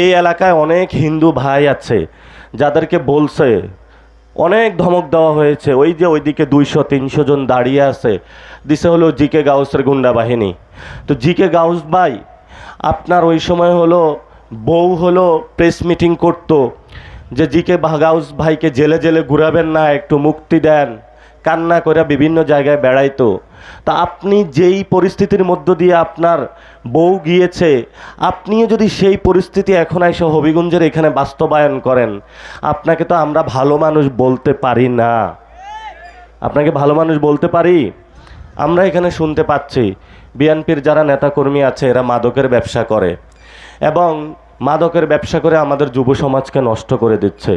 এই এলাকায় অনেক হিন্দু ভাই আছে যাদেরকে বলছে, অনেক ধমক দেওয়া হয়েছে। ওই যে ওইদিকে 200-300 জন দাঁড়িয়ে আছে, দিছে হলো জিকে গাউসের গুন্ডা বাহিনী। তো জিকে গাউস ভাই আপনার ওই সময় হলো বউ হলো প্রেস মিটিং করতো যে জিকে গাউস ভাইকে জেলে জেলে ঘুরাবেন না, একটু মুক্তি দেন, কান্না করে বিভিন্ন জায়গায় বেড়াইতো। তা আপনি যেই পরিস্থিতির মধ্য দিয়ে আপনার বউ গিয়েছে, আপনিও যদি সেই পরিস্থিতি এখন এসে হবিগঞ্জের এখানে বাস্তবায়ন করেন, আপনাকে তো আমরা ভালো মানুষ বলতে পারি না। আপনাকে ভালো মানুষ বলতে পারি? আমরা এখানে শুনতে পাচ্ছি বিএনপির যারা নেতাকর্মী আছে এরা মাদকের ব্যবসা করে এবং মাদকের ব্যবসা করে আমাদের যুব সমাজকে নষ্ট করে দিচ্ছে,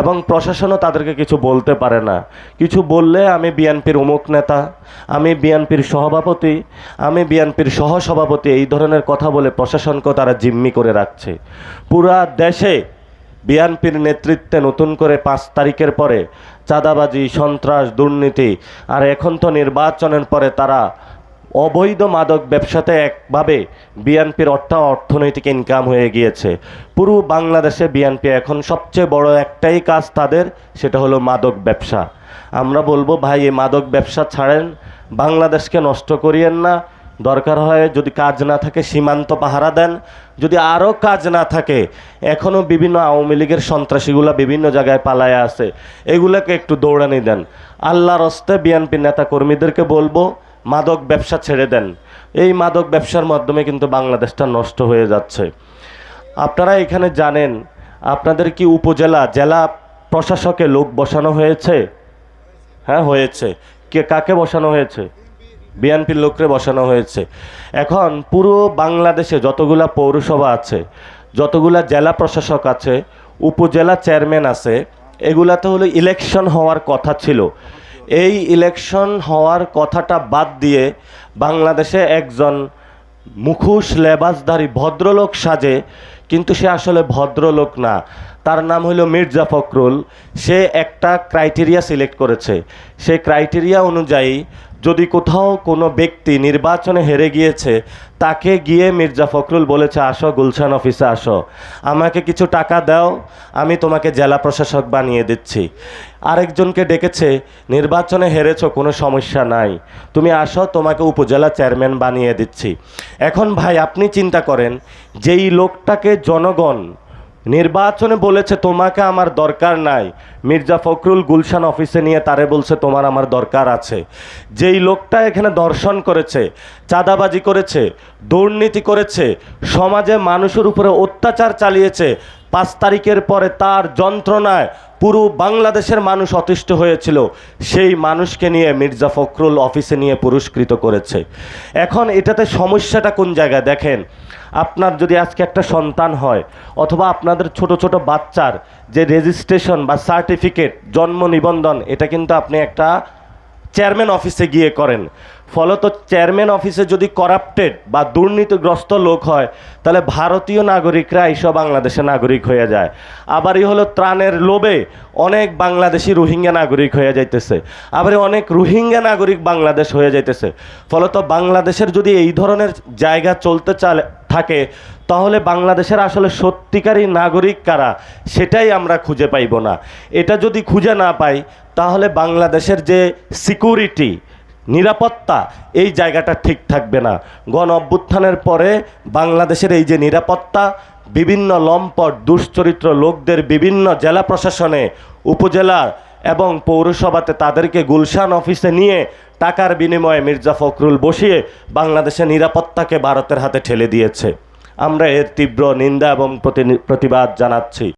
এবং প্রশাসনও তাদেরকে কিছু বলতে পারে না। কিছু বললে আমি বিএনপির অমুক নেতা, আমি বিএনপির সভাপতি, আমি বিএনপির সহসভাপতি, এই ধরনের কথা বলে প্রশাসনকেও তারা জিম্মি করে রাখছে। পুরা দেশে বিএনপির নেতৃত্বে নতুন করে 5 তারিখের পরে চাঁদাবাজি, সন্ত্রাস, দুর্নীতি, আর এখন তো নির্বাচনের পরে তারা অবৈধ মাদক ব্যবসাতে একভাবে বিএনপির অর্থনৈতিক ইনকাম হয়ে গিয়েছে। পুরো বাংলাদেশে বিএনপি এখন সবচেয়ে বড় একটাই কাজ তাদের, সেটা হলো মাদক ব্যবসা। আমরা বলবো ভাই এই মাদক ব্যবসা ছাড়েন, বাংলাদেশকে নষ্ট করিয়েন না। দরকার হয় যদি কাজ না থাকে সীমান্ত পাহারা দেন, যদি আরও কাজ না থাকে এখনও বিভিন্ন আওয়ামী লীগের সন্ত্রাসীগুলা বিভিন্ন জায়গায় পালায়া আছে, এগুলোকে একটু দৌড়ানি দেন। আল্লাহর হস্তে বিএনপি নেতা কর্মীদেরকে বলবো মাদক ব্যবসা ছেড়ে দেন। এই মাদক ব্যবসার মাধ্যমে কিন্তু বাংলাদেশটা নষ্ট হয়ে যাচ্ছে। আপনারা এখানে জানেন আপনাদের কি উপজেলা জেলা প্রশাসকে লোক বসানো হয়েছে? হ্যাঁ হয়েছে। কাকে বসানো হয়েছে? বিএনপির লোকরে বসানো হয়েছে। এখন পুরো বাংলাদেশে যতগুলা পৌরসভা আছে, যতগুলা জেলা প্রশাসক আছে, উপজেলা চেয়ারম্যান আছে, এগুলাতে হলো ইলেকশন হওয়ার কথা ছিল। এই ইলেকশন হওয়ার কথাটা বাদ দিয়ে বাংলাদেশে একজন মুখোশ লেবাসধারী ভদ্রলোক সাজে, কিন্তু সে আসলে ভদ্রলোক না। তার নাম হলো মির্জা ফখরুল। সে একটা ক্রাইটেরিয়া সিলেক্ট করেছে। সেই ক্রাইটেরিয়া অনুযায়ী যদি কোথাও কোনো ব্যক্তি নির্বাচনে হেরে গিয়েছে, তাকে গিয়ে মির্জা ফখরুল বলেছে আসো গুলশান অফিসে আসো, আমাকে কিছু টাকা দাও, আমি তোমাকে জেলা প্রশাসক বানিয়ে দিচ্ছি। আরেকজনকে ডেকেছে, নির্বাচনে হেরেছো কোনো সমস্যা নাই, তুমি আসো, তোমাকে উপজেলা চেয়ারম্যান বানিয়ে দিচ্ছি। এখন ভাই আপনি চিন্তা করেন, যেই লোকটাকে জনগণ নির্বাচনে বলেছে তোমাকে আমার দরকার নাই, মির্জা ফখরুল গুলশান অফিসে নিয়ে তারে বলছে তোমার আমার দরকার আছে। যেই লোকটা এখানে দর্শন করেছে, চাঁদাবাজি করেছে, দুর্নীতি করেছে, সমাজে মানুষের উপরে অত্যাচার চালিয়েছে, 5 তারিখের পরে তার যন্ত্রণায় পুরো বাংলাদেশের মানুষ অতিষ্ঠ হয়েছিল, সেই মানুষকে নিয়ে মির্জা ফখরুল অফিসে নিয়ে পুরস্কৃত করেছে। এখন এটাতে সমস্যাটা কোন জায়গায় দেখেন, আপনার যদি আজকে একটা সন্তান হয় অথবা আপনাদের ছোট ছোট বাচ্চার যে রেজিস্ট্রেশন বা সার্টিফিকেট, জন্ম নিবন্ধন, এটা কিন্তু আপনি একটা চেয়ারম্যান অফিসে গিয়ে করেন। ফলত চেয়ারম্যান অফিসে যদি করাপ্টেড বা দুর্নীতিগ্রস্ত লোক হয়, তাহলে ভারতীয় নাগরিকরা এইসব বাংলাদেশের নাগরিক হয়ে যায়। আবারই হলো ত্রাণের লোভে অনেক বাংলাদেশি রোহিঙ্গা নাগরিক হয়ে যাইতেছে, আবার অনেক রোহিঙ্গা নাগরিক বাংলাদেশ হয়ে যাইতেছে। ফলত বাংলাদেশের যদি এই ধরনের জায়গা চলতে থাকে, তাহলে বাংলাদেশের আসলে সত্যিকারই নাগরিক কারা সেটাই আমরা খুঁজে পাইব না। এটা যদি খুঁজে না পাই, তাহলে বাংলাদেশের যে সিকিউরিটি, নিরাপত্তা, এই জায়গাটা ঠিক থাকবে না। গণ অভ্যুত্থানের পরে বাংলাদেশের এই যে নিরাপত্তা, বিভিন্ন লম্পট দুশ্চরিত্র লোকদের বিভিন্ন জেলা প্রশাসনে, উপজেলা এবং পৌরসভাতে তাদেরকে গুলশান অফিসে নিয়ে টাকার বিনিময়ে মির্জা ফখরুল বসিয়ে বাংলাদেশের নিরাপত্তাকে ভারতের হাতে ঠেলে দিয়েছে। আমরা এর তীব্র নিন্দা এবং প্রতিবাদ জানাচ্ছি।